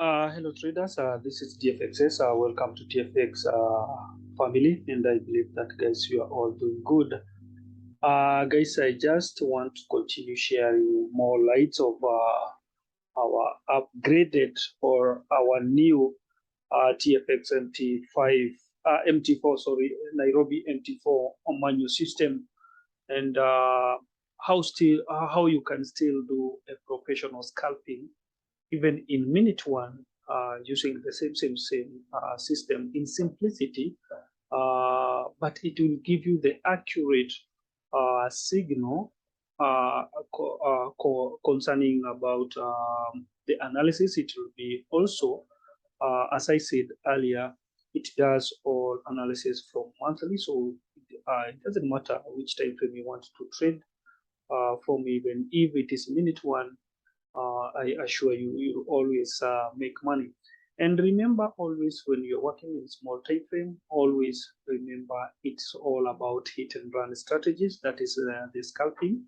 Hello traders, this is DFXS. Welcome to DFX family, and I believe that guys you are all doing good. Guys, I just want to continue sharing more lights of our upgraded or our new TFX MT5 MT4 sorry Nairobi MT4 manual system, and how you can still do a professional scalping even in minute one, using the same system in simplicity, but it will give you the accurate signal concerning about the analysis. It will be also, as I said earlier, it does all analysis from monthly, so it doesn't matter which time frame you want to trade from, even if it is minute one. I assure you, you always make money. And remember, always when you're working in small time frame, always remember it's all about hit and run strategies. That is the scalping.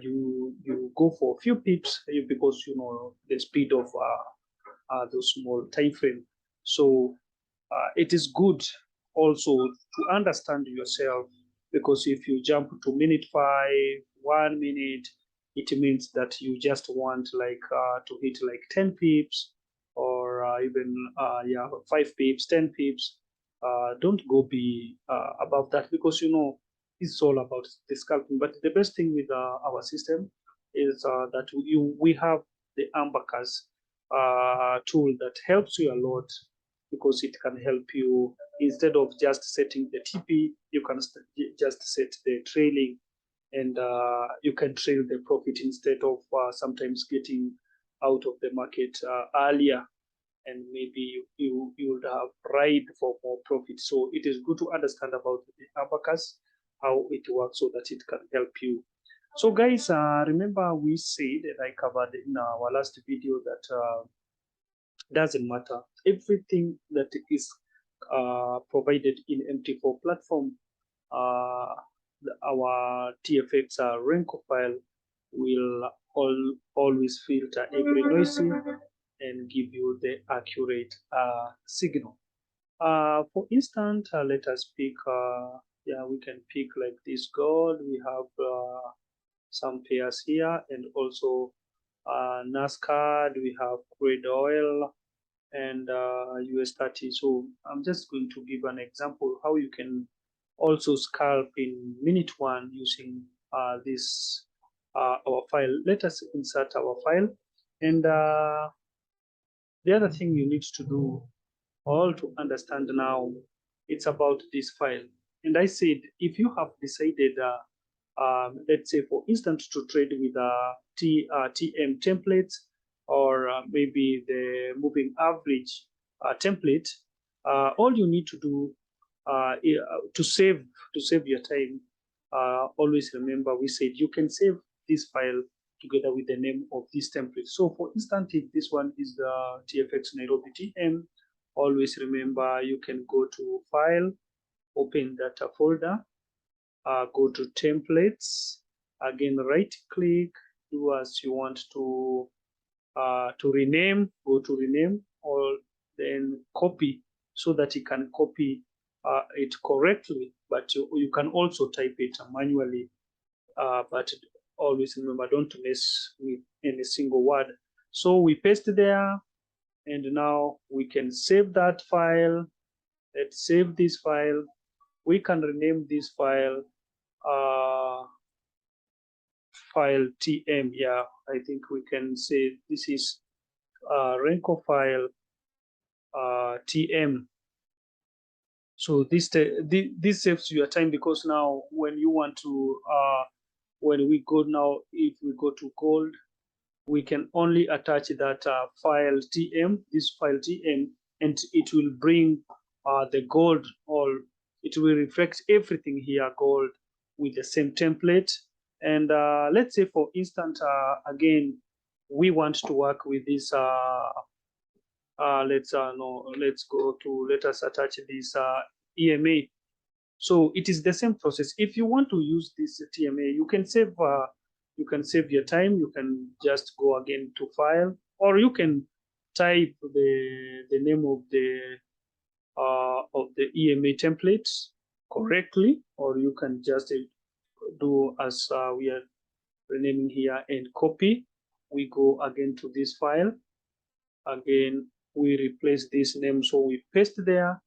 You go for a few pips because you know the speed of those small time frame. So it is good also to understand yourself, because if you jump to minute 5, 1 minute, it means that you just want like to hit like 10 pips, or even 5 pips, 10 pips. Don't go be above that, because you know it's all about the scalping. But the best thing with our system is that we have the Ambacas tool that helps you a lot, because it can help you. Instead of just setting the TP, you can just set the trailing, and you can trail the profit instead of sometimes getting out of the market earlier, and maybe you would have ride for more profit. So it is good to understand about the abacus, how it works, so that it can help you. So guys, remember we said, and I covered in our last video, that doesn't matter, everything that is provided in MT4 platform, uh, our TFX rank file will always filter every noisy and give you the accurate signal. For instance, let us pick, yeah, we can pick like this gold. We have some pairs here, and also NASCAR, we have crude oil, and US30. So I'm just going to give an example how you can also scalp in minute one using this our file. Let us insert our file, and the other thing you need to do, all to understand now, it's about this file. And I said, if you have decided, let's say for instance, to trade with TM templates, or maybe the moving average template, all you need to do to save your time, always remember we said you can save this file together with the name of this template. So for instance, if this one is the TFX Nairobi TM, always remember you can go to File, open that folder, go to Templates, again right click, do as you want to rename, go to rename, or then copy, so that you can copy it correctly, but you can also type it manually, but always remember, don't mess with any single word. So we paste there, and now we can save that file. Let's save this file. We can rename this file file TM. Yeah, I think we can say this is Renko file TM. So this saves your time, because now when you want to when we go now, if we go to gold, we can only attach that file TM, this file TM, and it will bring the gold, or it will reflect everything here, gold, with the same template. And let's say for instance, again, we want to work with this let's go to, let us attach this EMA. So it is the same process. If you want to use this TMA, you can save your time. You can just go again to file, or you can type the name of the EMA templates correctly, or you can just do as we are renaming here and copy. We go again to this file. Again, we replace this name, so we paste there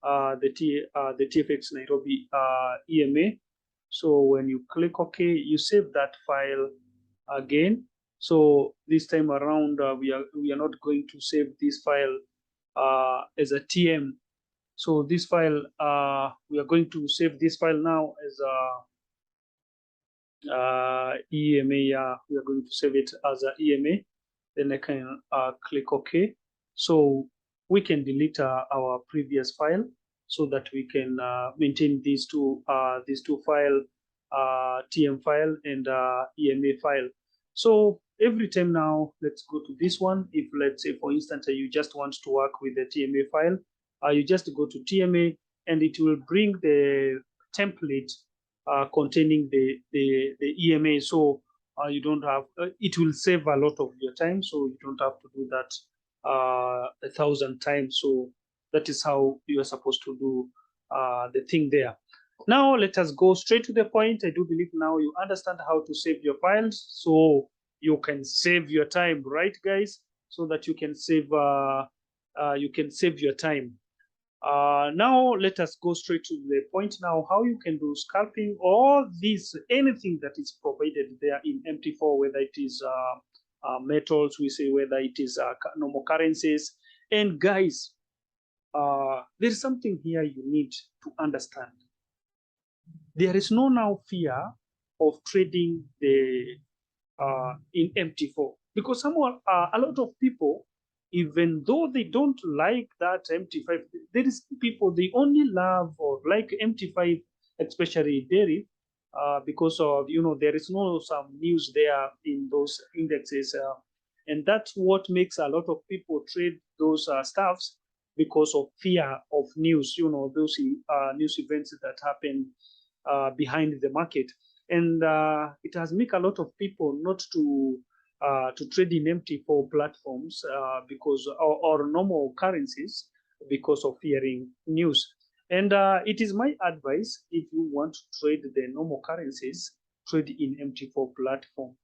the TFX Nairobi EMA. So when you click OK, you save that file again. So this time around, we are not going to save this file as a TM. So this file, we are going to save this file now as a EMA. We are going to save it as a EMA. Then I can click OK. So we can delete our previous file so that we can maintain these two file, TM file and EMA file. So every time now, let's go to this one. If let's say, for instance, you just want to work with the TMA file, you just go to TMA and it will bring the template containing the EMA. So you don't have, it will save a lot of your time, so you don't have to do that 1,000 times. So that is how you are supposed to do the thing there. Now let us go straight to the point. I do believe now you understand how to save your files, so you can save your time, right, guys? So that you can save your time. Now let us go straight to the point now, how you can do scalping or anything that is provided there in MT4, whether it is metals, we say, whether it is normal currencies. And guys, there's something here you need to understand. There is no now fear of trading in MT4, because a lot of people, even though they don't like that MT5, there is people, they only love or like MT5, especially dairy, because of, there is no some news there in those indexes, and that's what makes a lot of people trade those stuffs, because of fear of news, those news events that happen behind the market. And it has made a lot of people not to trade in MT4 platforms because or normal currencies, because of fearing news. And it is my advice, if you want to trade the normal currencies, trade in MT4 platform.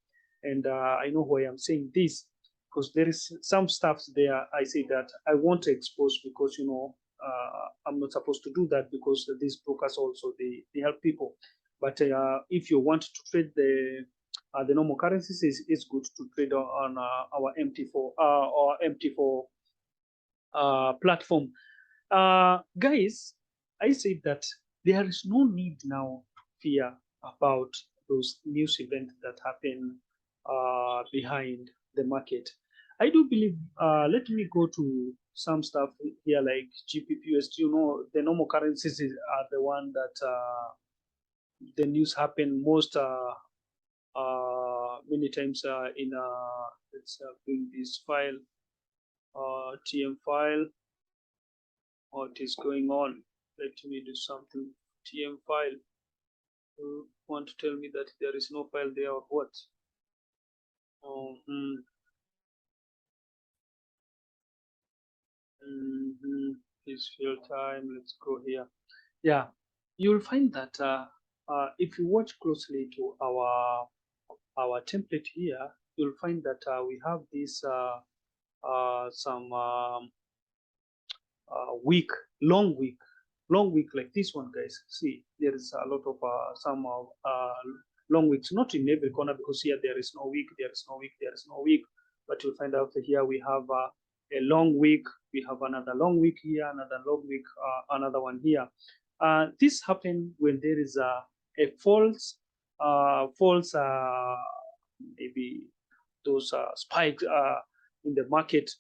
And I know why I'm saying this, because there is some stuffs there I say that I won't expose, because I'm not supposed to do that, because these brokers also they help people. But if you want to trade the normal currencies, it's good to trade on our MT4 or MT4 platform. Guys, I say that there is no need now to fear about those news events that happen behind the market. I do believe, let me go to some stuff here like GBP/USD. The normal currencies are the one that the news happen most many times in let's bring this file, TM file. What is going on? Let me do something. TM file. You want to tell me that there is no file there or what? Please fill time. Let's go here. Yeah, you'll find that if you watch closely to our template here, you'll find that we have this some long week like this one, guys. See, there is a lot of some long weeks, not in every corner, because here there is no week, there is no week, there is no week. But you'll find out here we have a long week, we have another long week here, another long week, another one here. This happens when there is a false maybe those spikes in the market,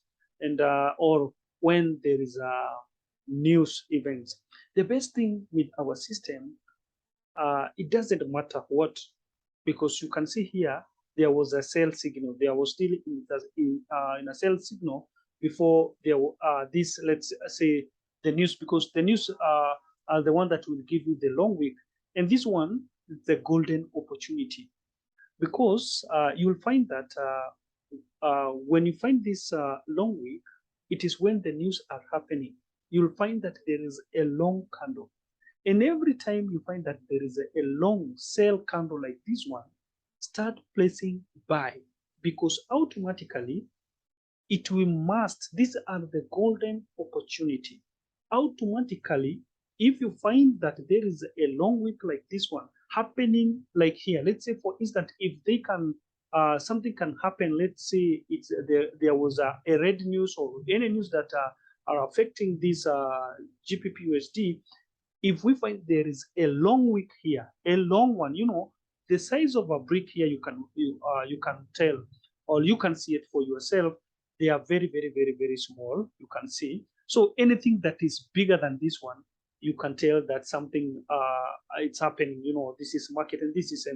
and or when there is news events. The best thing with our system, it doesn't matter what, because you can see here there was a sell signal. There was still in a sell signal before there this, let's say, the news, because the news are the one that will give you the long week, and this one is the golden opportunity, because you'll find that when you find this long wick, it is when the news are happening. You'll find that there is a long candle. And every time you find that there is a long sell candle like this one, start placing buy, because automatically it will must. These are the golden opportunity. Automatically, if you find that there is a long wick like this one happening, like here, let's say for instance, if they can something can happen. Let's say it's there was a red news or any news that are affecting this GBP USD. If we find there is a long wick here, a long one, the size of a brick here, you can tell, or you can see it for yourself. They are very, very, very, very small. You can see. So anything that is bigger than this one, you can tell that something it's happening. This is market, and this is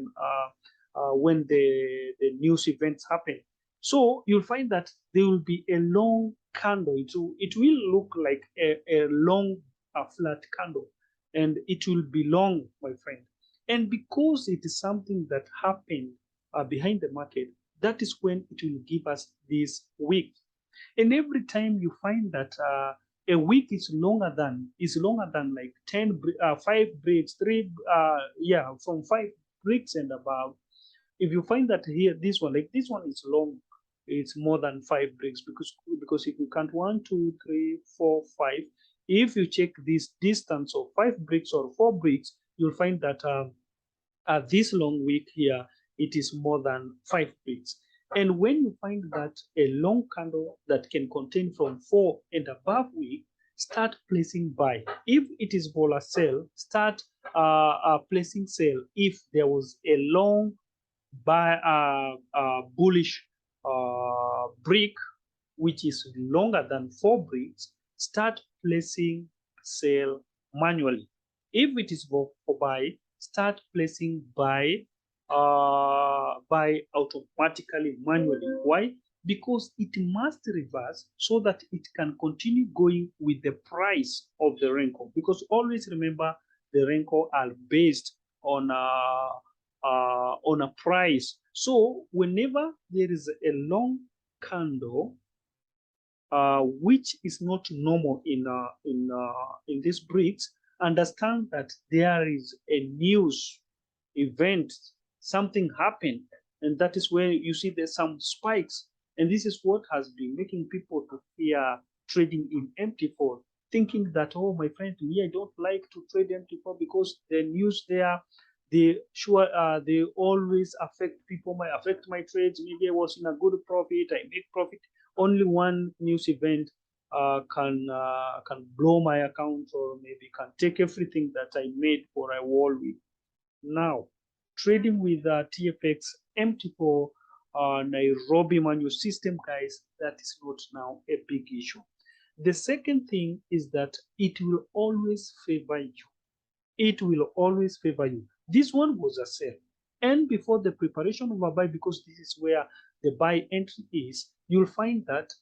when the news events happen. So you'll find that there will be a long candle. It will look like a long flat candle, and it will be long, my friend. And because it is something that happened behind the market, that is when it will give us this wick. And every time you find that a wick is longer than like 5 bricks, from 5 bricks and above. If you find that here, this one is long, it's more than 5 bricks, because if you count 1, 2, 3, 4, 5, if you check this distance of 5 bricks or 4 bricks, you'll find that this long wick here, it is more than 5 bricks. And when you find that a long candle that can contain from 4 and above wick, start placing buy. If it is vola sell, start placing sell. If there was a long buy bullish brick which is longer than 4 bricks, start placing sell manually. If it is for buy, start placing buy automatically manually. Why? Because it must reverse so that it can continue going with the price of the Renko. Because always remember, the Renko are based on a price. So whenever there is a long candle which is not normal in these bricks, understand that there is a news event, something happened, and that is where you see there's some spikes. And this is what has been making people to fear trading in MT4, thinking that, oh, my friend, me, I don't like to trade MT4 because the news there, they always affect people, might affect my trades. Maybe I was in a good profit, I make profit. Only one news event can blow my account, or maybe can take everything that I made for a whole week. Now, trading with TFX MT4 Nairobi manual system, guys, that is not now a big issue. The second thing is that it will always favor you. It will always favor you. This one was a sell. And before the preparation of a buy, because this is where the buy entry is, you'll find that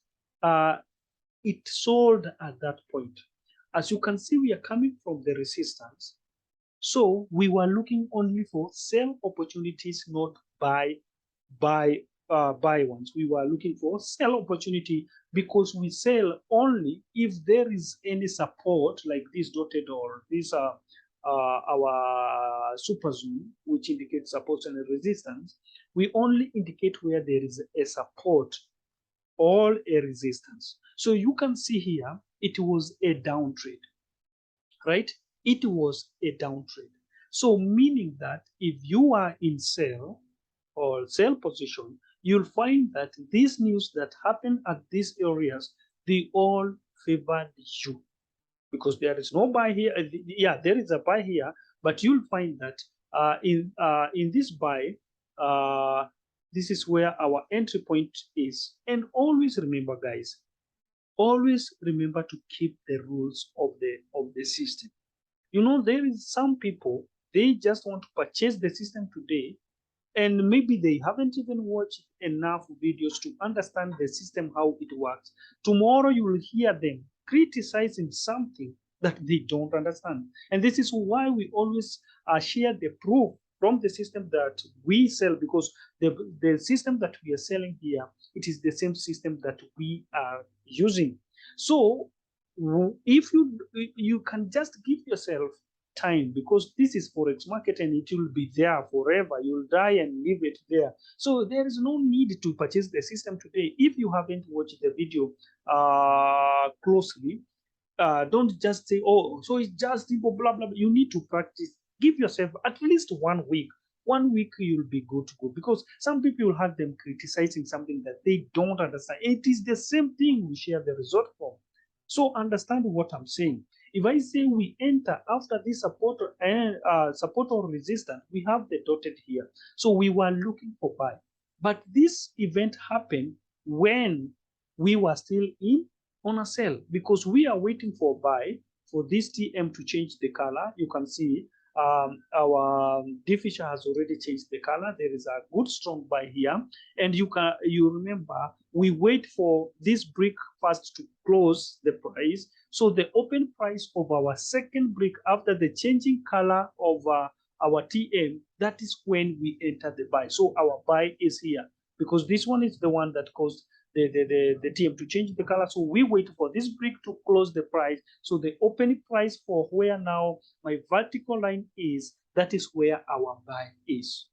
it sold at that point. As you can see, we are coming from the resistance. So we were looking only for sell opportunities, not buy ones. We were looking for sell opportunity, because we sell only if there is any support like this dotted, or this our super zoom, which indicates support and resistance. We only indicate where there is a support or a resistance. So you can see here, it was a down trade, right? It was a down trade. So meaning that if you are in sell or sell position, you'll find that these news that happen at these areas, they all favor you, because there is no buy here. Yeah, there is a buy here, but you'll find that in this buy, this is where our entry point is. And always remember, guys, always remember to keep the rules of the system. There is some people, they just want to purchase the system today, and maybe they haven't even watched enough videos to understand the system, how it works. Tomorrow you will hear them criticizing something that they don't understand. And this is why we always share the proof from the system that we sell, because the system that we are selling here, it is the same system that we are using. So if you can just give yourself time, because this is forex market and it will be there forever. You'll die and leave it there. So there is no need to purchase the system today. If you haven't watched the video closely, don't just say, oh, so it's just simple, blah, blah, blah. You need to practice. Give yourself at least 1 week. 1 week, you'll be good to go. Because some people will have them criticizing something that they don't understand. It is the same thing we share the result from. So understand what I'm saying. If I say we enter after this support and support or resistance, we have the dotted here. So we were looking for buy. But this event happened when we were still in on a sell, because we are waiting for buy for this TM to change the color. You can see our D Fisher has already changed the color. There is a good strong buy here, and you remember we wait for this brick first to close the price. So the open price of our second brick after the changing color of our TM, that is when we enter the buy. So our buy is here, because this one is the one that caused the TM to change the color. So we wait for this brick to close the price. So the opening price for where now my vertical line is, that is where our buy is,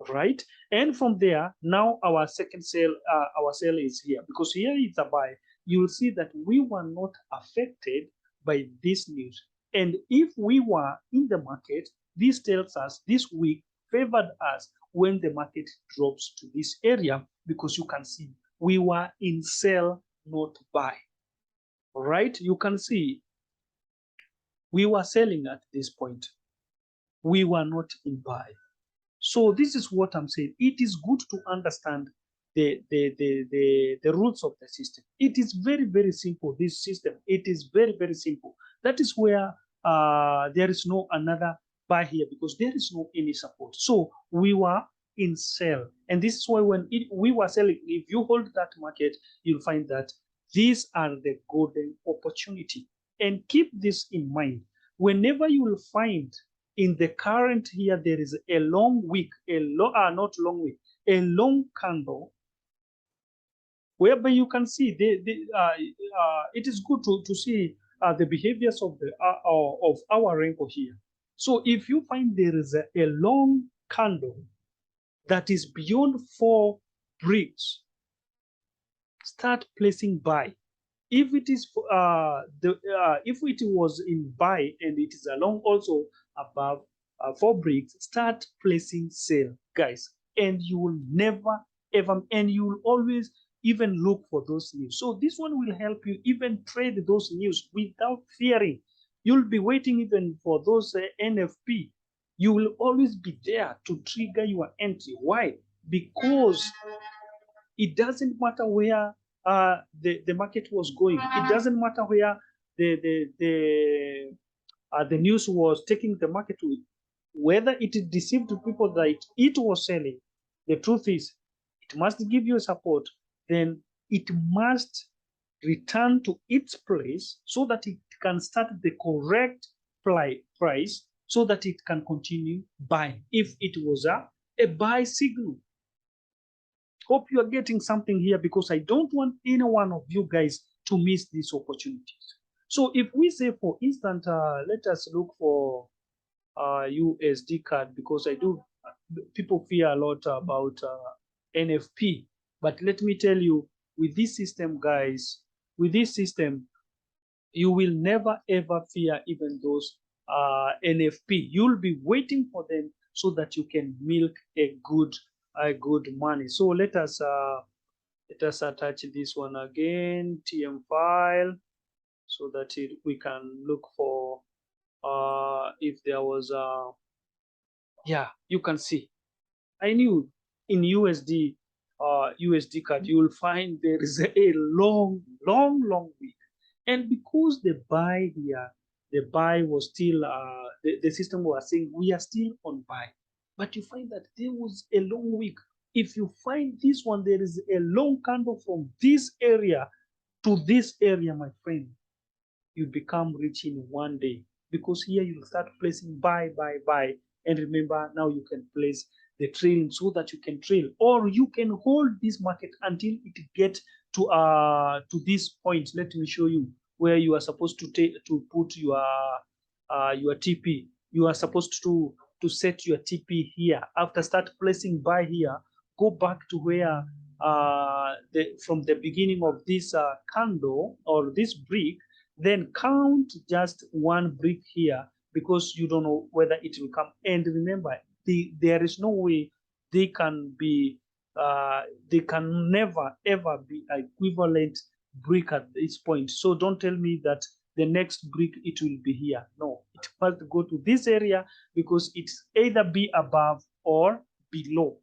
right? And from there, now our second sale, our sale is here, because here is a buy. You will see that we were not affected by this news. And if we were in the market, this tells us this week favored us when the market drops to this area, because you can see we were in sell, not buy, right? You can see we were selling at this point. We were not in buy. So this is what I'm saying. It is good to understand the rules of the system. It is very, very simple, this system. It is very, very simple. That is where there is no another buy here, because there is no any support. So we were in sell, and this is why when we were selling, if you hold that market, you'll find that these are the golden opportunity. And keep this in mind. Whenever you will find in the current here, there is a long wick, not long wick, a long candle, whereby you can see it is good to see the behaviors of our rainbow here. So if you find there is a long candle that is beyond 4 bricks, start placing buy. If it is if it was in buy and it is along also above 4 bricks, start placing sell, guys, and you will never ever, and you will always even look for those news. So this one will help you even trade those news without fearing. You'll be waiting even for those NFP. You will always be there to trigger your entry. Why? Because it doesn't matter where the market was going. It doesn't matter where the news was taking the market to. Whether it deceived people that it was selling, the truth is, it must give you support. Then it must return to its place so that it can start the correct price, so that it can continue buying if it was a buy signal. Hope you are getting something here, because I don't want any one of you guys to miss these opportunities. So if we say, for instance, let us look for USD card, because people fear a lot about NFP. But let me tell you, with this system, guys, with this system, you will never ever fear even those NFP. You'll be waiting for them so that you can milk a good money. So let us attach this one again, TM file, so that we can look for if there was yeah, you can see. I knew in USD card you will find there is a long week, and because the buy here, the buy was still the system was saying we are still on buy, but you find that there was a long week. If you find this one, there is a long candle from this area to this area, my friend, you become rich in one day, because here you start placing buy. And remember, now you can place the trailing so that you can trail, or you can hold this market until it get to this point. Let me show you where you are supposed to take to put your TP. You are supposed to set your TP here. After start placing buy here, go back to where from the beginning of this candle or this brick, then count just one brick here, because you don't know whether it will come. And remember, there is no way they can be they can never ever be equivalent brick at this point. So don't tell me that the next brick it will be here. No, it must go to this area, because it's either be above or below.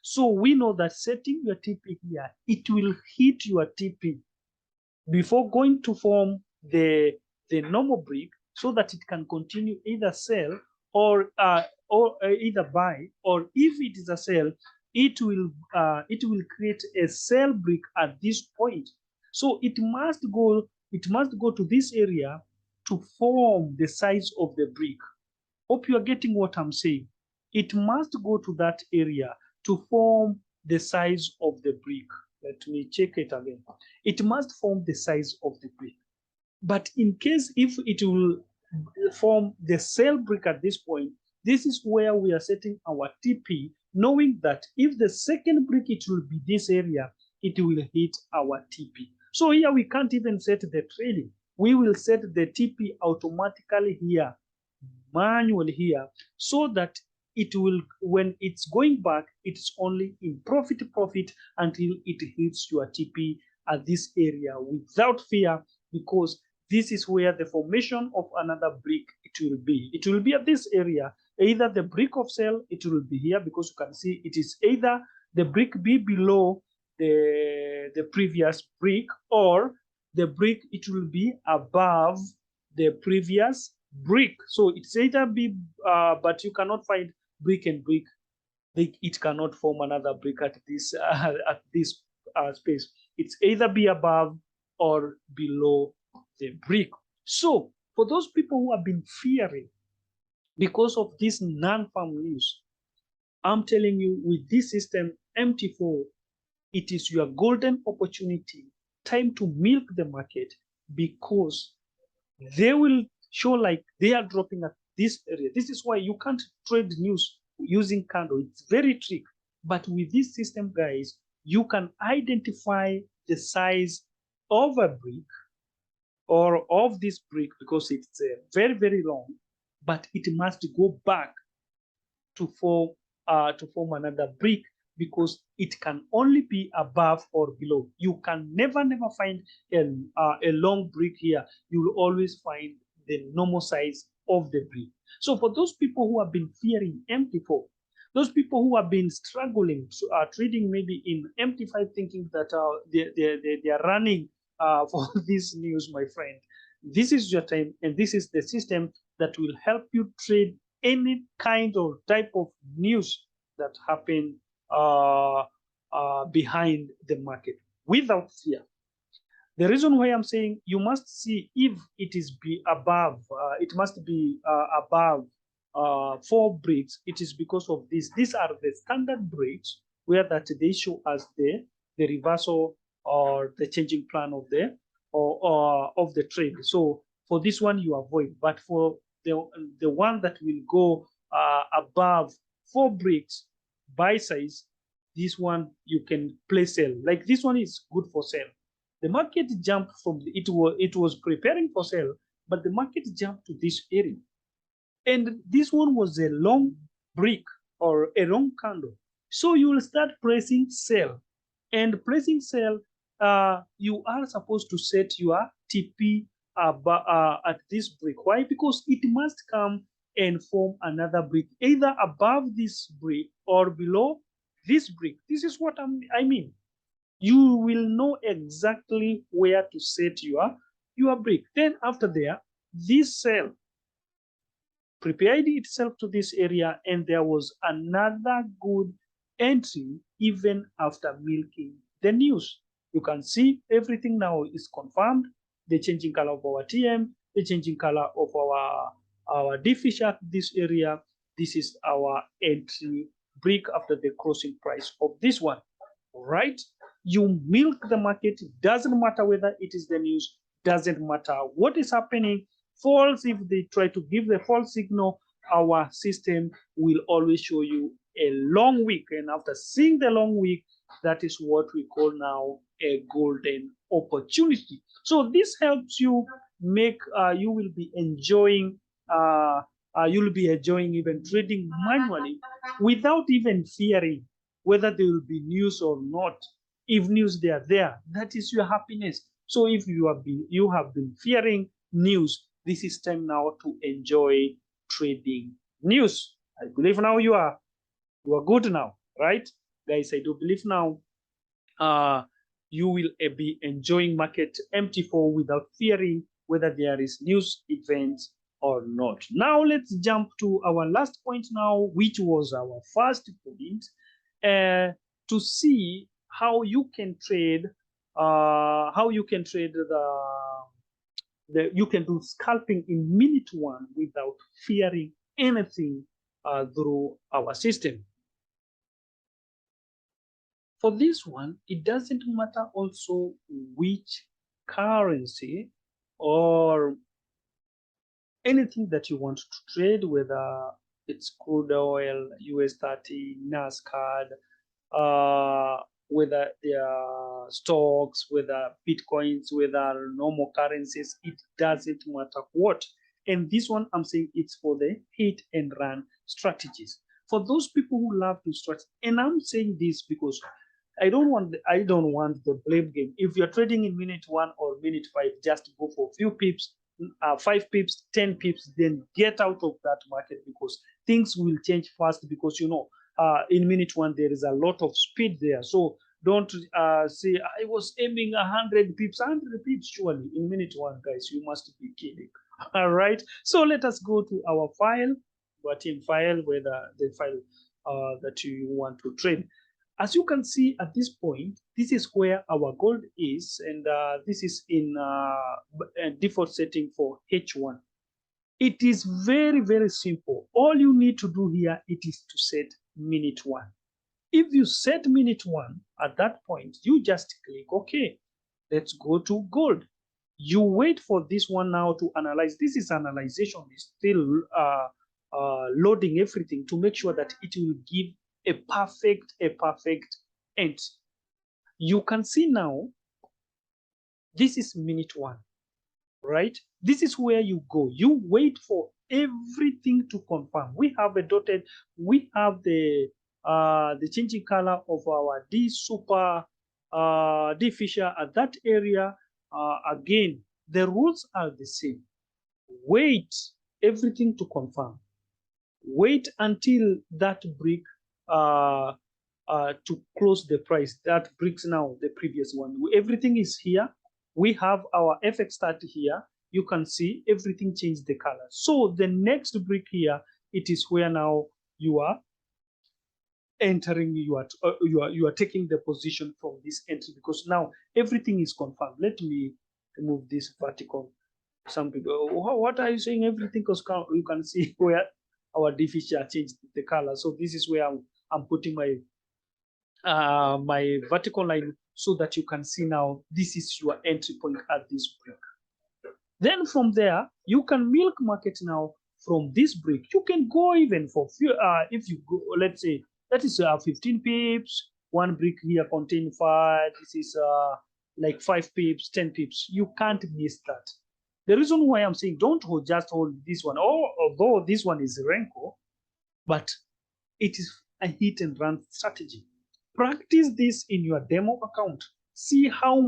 So we know that setting your TP here, it will hit your TP before going to form the normal brick, so that it can continue either sell or either buy, or if it is a sell, it will create a sell brick at this point. So it must go to this area to form the size of the brick. Hope you are getting what I'm saying. It must go to that area to form the size of the brick. Let me check it again. It must form the size of the brick. But in case if it will form the sell brick at this point, this is where we are setting our TP, knowing that if the second brick it will be this area, it will hit our TP. So here we can't even set the trailing. We will set the TP automatically here, manually here, so that it will, when it's going back, it's only in profit until it hits your TP at this area without fear, because this is where the formation of another brick it will be. It will be at this area, either the brick of sell, it will be here, because you can see it is either the brick be below the previous brick, or the brick it will be above the previous brick. So it's either be but you cannot find brick and brick. It cannot form another brick at this space. It's either be above or below the brick. So for those people who have been fearing because of this non-farm news, I'm telling you, with this system MT4, it is your golden opportunity, time to milk the market, because they will show like they are dropping at this area. This is why you can't trade news using candle. It's very tricky. But with this system, guys, you can identify the size of a brick or of this brick, because it's very, very long, but it must go back to form another brick, because it can only be above or below. You can never find a long brick here. You will always find the normal size of the brick. So for those people who have been fearing MT4, those people who have been struggling trading maybe in MT5, thinking that they are running for this news, my friend, this is your time, and this is the system that will help you trade any kind or type of news that happen behind the market without fear. The reason why I'm saying you must see if it is be above, it must be above 4 bricks. It is because of this. These are the standard bricks where that they show us the reversal or the changing plan of the of the trade. So for this one you avoid, but for the one that will go above 4 bricks buy size, this one you can play sell. Like this one is good for sell. The market jumped from it was preparing for sell, but the market jumped to this area, and this one was a long brick or a long candle. So you will start pressing sell, and pressing sell, you are supposed to set your TP at this brick. Why? Because it must come and form another brick, either above this brick or below this brick. This is what I mean. You will know exactly where to set your brick. Then after there, this cell prepared itself to this area, and there was another good entry even after milking the news. You can see everything now is confirmed. The changing color of our TM, the changing color of our DFXS, this area. This is our entry break after the closing price of this one, right? You milk the market. It doesn't matter whether it is the news, doesn't matter what is happening. False, if they try to give the false signal, our system will always show you a long wick. And after seeing the long wick, that is what we call now a golden opportunity. So this helps you make, you will be enjoying, even trading manually without even fearing whether there will be news or not. If news they are there, that is your happiness. So if you have been fearing news, this is time now to enjoy trading news. I believe now you are good now, right? Guys, I do believe now you will be enjoying market MT4 without fearing whether there is news events or not. Now let's jump to our last point now, which was our first point, to see how you can trade, you can do scalping in minute one without fearing anything through our system. For this one, it doesn't matter also which currency or anything that you want to trade, whether it's crude oil, US30, NASCAR, whether they are stocks, whether Bitcoins, whether normal currencies, it doesn't matter what. And this one, I'm saying it's for the hit and run strategies. For those people who love to strat, and I'm saying this because I don't want the blame game. If you're trading in minute one or minute five, just go for a few pips, 5 pips, 10 pips, then get out of that market, because things will change fast. Because in minute one there is a lot of speed there. So don't say I was aiming 100 pips. 100 pips surely in minute one, guys. You must be kidding. All right. So let us go to our file, team file, whether the file that you want to trade. As you can see at this point, this is where our gold is, and this is in default setting for H1. It is very, very simple. All you need to do here, it is to set minute one. If you set minute one, at that point, you just click OK. Let's go to gold. You wait for this one now to analyze. This is analyzation. It's still loading everything to make sure that it will give a perfect end. You can see now, this is minute one, right? This is where you go. You wait for everything to confirm. We have a dotted, we have the changing color of our D super D Fisher at that area. Again, the rules are the same. Wait everything to confirm. Wait until that brick to close the price. That brings now the previous one. Everything is here. We have our FX start here. You can see everything changed the color. So the next brick here, it is where now you are entering, you are taking the position from this entry, because now everything is confirmed. Let me remove this vertical. Some people, what are you saying? Everything goes. You can see where our D Fisher changed the color. So this is where I'm putting my my vertical line, so that you can see now this is your entry point at this brick. Then from there, you can milk market now from this brick. You can go even for few, if you go, let's say that is 15 pips. One brick here contain 5. This is like 5 pips, 10 pips. You can't miss that. The reason why I'm saying don't just hold this one, although this one is Renko, but it is a hit and run strategy. Practice this in your demo account. See how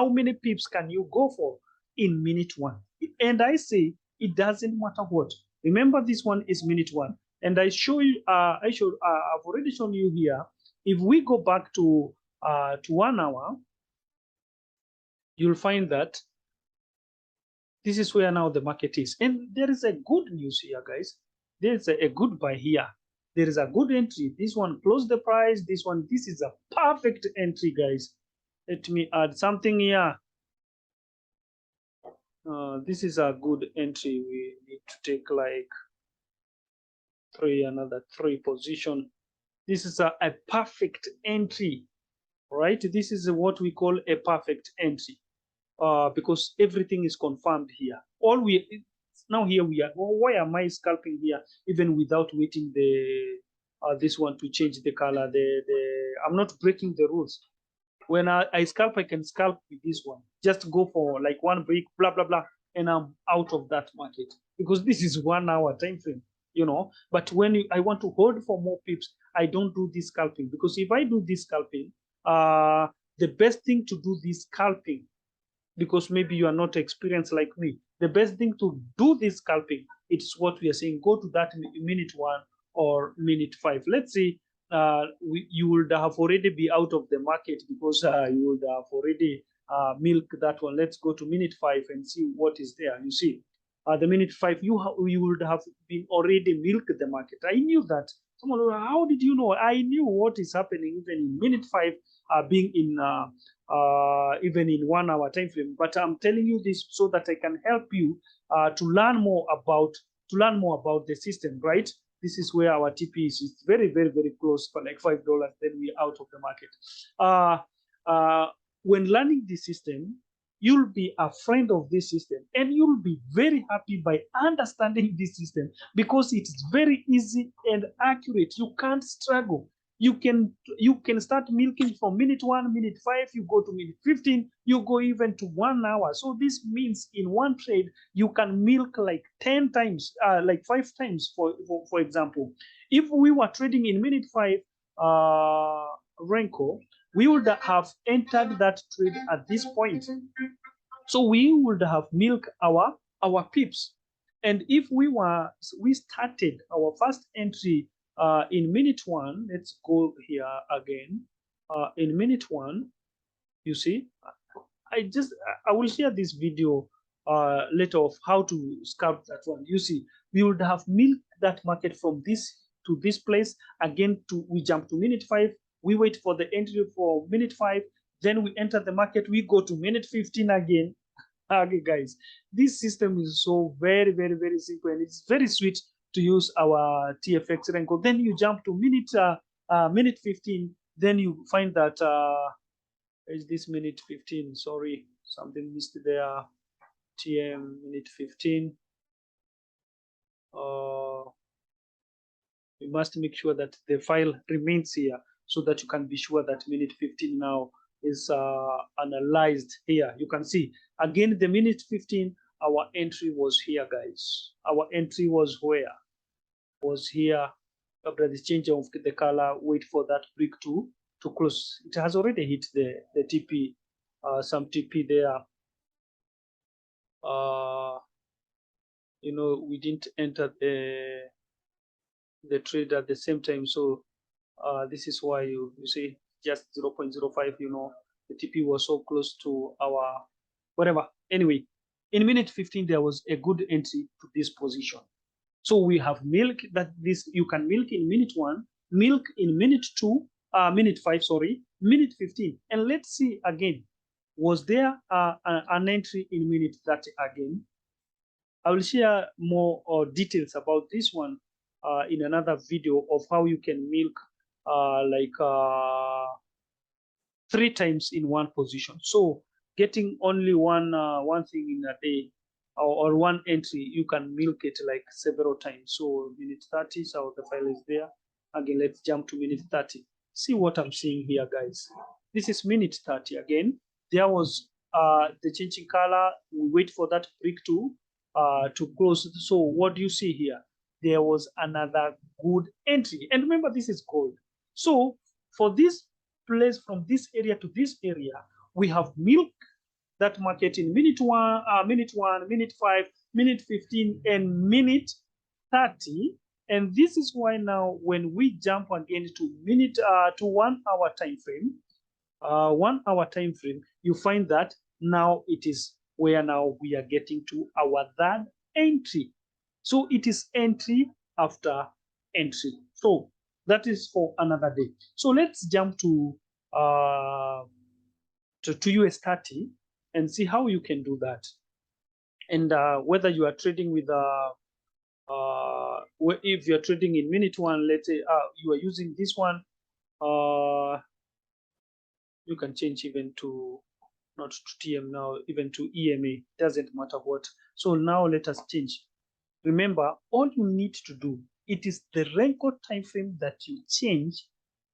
many pips can you go for in minute one. And I say it doesn't matter what. Remember, this one is minute one. And I show you, I've already shown you here. If we go back to 1 hour, you'll find that this is where now the market is. And there is a good news here, guys. There's a good buy here. There is a good entry. This one closed the price. This one, this is a perfect entry, guys. Let me add something here. This is a good entry. We need to take like another three position. This is a perfect entry, right? This is what we call a perfect entry, because everything is confirmed here. All we now here we are. Why am I scalping here even without waiting the this one to change the color? I'm not breaking the rules. When I scalp, I can scalp with this one. Just go for like one break, blah blah blah, and I'm out of that market because this is 1 hour time frame, you know. But when I want to hold for more pips, I don't do this scalping, because if I do this scalping, the best thing to do this scalping, because maybe you are not experienced like me, the best thing to do this scalping, it's what we are saying, go to that minute 1 or minute 5. Let's say you would have already be out of the market because you would have already milked that one. Let's go to minute 5 and see what is there. You see, the minute 5, you would have been already milked the market. I knew that. Someone, how did you know? I knew what is happening even in minute 5, being in even in 1 hour time frame. But I'm telling you this so that I can help you to learn more about the system, right? This is where our TP is. It's very, very, very close for like $5. Then we're out of the market. When learning the system, you'll be a friend of this system, and you'll be very happy by understanding this system because it's very easy and accurate. You can't struggle. You can start milking from minute 1, minute 5, you go to minute 15, you go even to 1 hour. So this means in one trade you can milk like 10 times, like 5 times, for example. If we were trading in minute 5 Renko, we would have entered that trade at this point. So we would have milked our pips. And if we started our first entry in minute 1, let's go here again. In minute 1, you see, I will share this video later of how to scalp that one. You see, we would have milked that market from this to this place. Again, we jump to minute 5, we wait for the entry for minute 5, then we enter the market, we go to minute 15 again. Okay, guys, this system is so very, very, very simple, and it's very sweet to use our TFX Renko. Then you jump to minute 15, then you find that is this minute 15? Sorry, something missed there. TM minute 15. You must make sure that the file remains here so that you can be sure that minute 15 now is analyzed here. You can see again the minute 15, our entry was here, guys. Our entry was where? Was here. After the change of the color, wait for that brick to close. It has already hit the TP, some TP there. You know, we didn't enter the trade at the same time, so this is why you see just 0.05. You know, the TP was so close to our whatever. Anyway, in minute 15 there was a good entry to this position. So we have milk that this you can milk in minute 1, milk in minute 2, minute 5, sorry, minute 15. And let's see again, was there an entry in minute 30 again? I will share more details about this one in another video of how you can milk like 3 times in one position. So getting only one thing in a day, or one entry, you can milk it like several times. So minute 30, so the file is there. Again, let's jump to minute 30. See what I'm seeing here, guys. This is minute 30 again. There was the changing color. We wait for that brick to close. So what do you see here? There was another good entry. And remember, this is gold. So for this place from this area to this area, we have milk that market in minute 1, minute 5, minute 15, and minute 30. And this is why now when we jump again to 1 hour time frame, 1 hour time frame, you find that now it is where now we are getting to our third entry. So it is entry after entry. So that is for another day. So let's jump to US 30 and see how you can do that. And whether you are trading with if you're trading in minute one, let's say you are using this one, you can change even to not to TM now, even to EMA, doesn't matter what. So now let us change. Remember, all you need to do, it is the record time frame that you change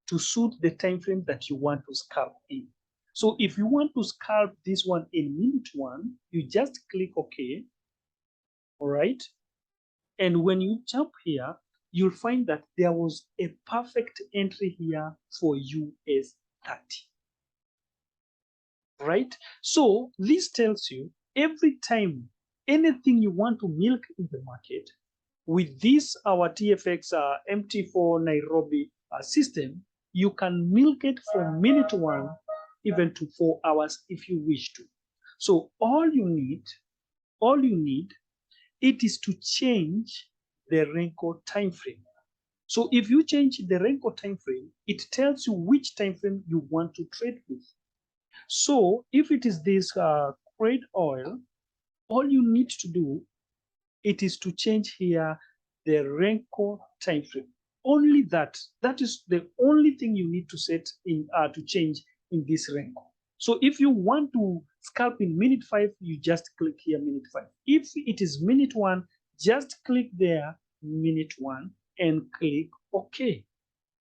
to suit the time frame that you want to scalp in. So if you want to scalp this one in minute one, you just click OK. All right. And when you jump here, you'll find that there was a perfect entry here for US 30. Right? So this tells you every time anything you want to milk in the market, with this our TFX MT4 Nairobi system, you can milk it from minute one even to 4 hours if you wish to. So all you need, it is to change the Renko time frame. So if you change the Renko time frame, it tells you which time frame you want to trade with. So if it is this crude oil, all you need to do, it is to change here the Renko time frame. Only that. That is the only thing you need to set in to change in this Renko. So if you want to scalp in minute 5, you just click here minute 5. If it is minute 1, just click there minute 1 and click OK.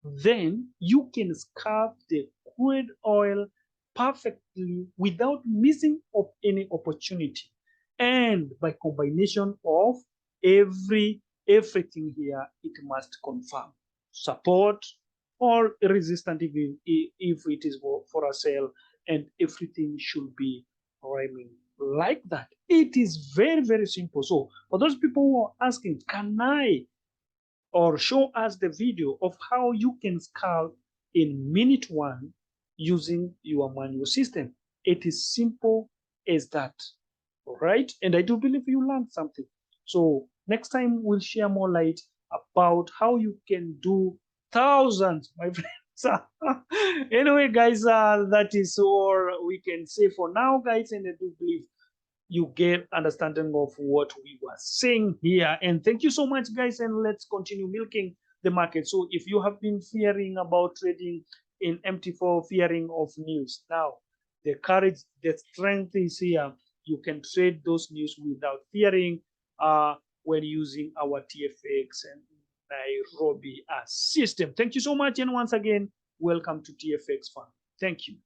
Then you can scalp the crude oil perfectly without missing up any opportunity. And by combination of everything here, it must confirm support or resistance if it is for a sale, and everything should be rhyming like that. It is very, very simple. So for those people who are asking, can I or show us the video of how you can scalp in minute 1 using your manual system. It is simple as that. All right. And I do believe you learned something. So next time we'll share more light about how you can do thousands, my friends. Anyway, guys, that is all we can say for now, guys. And I do believe you get understanding of what we were saying here. And thank you so much, guys. And let's continue milking the market. So if you have been fearing about trading in MT4, fearing of news, now the courage, the strength is here. You can trade those news without fearing when using our TFX and Nairobi system. Thank you so much. And once again, welcome to TFX Fund. Thank you.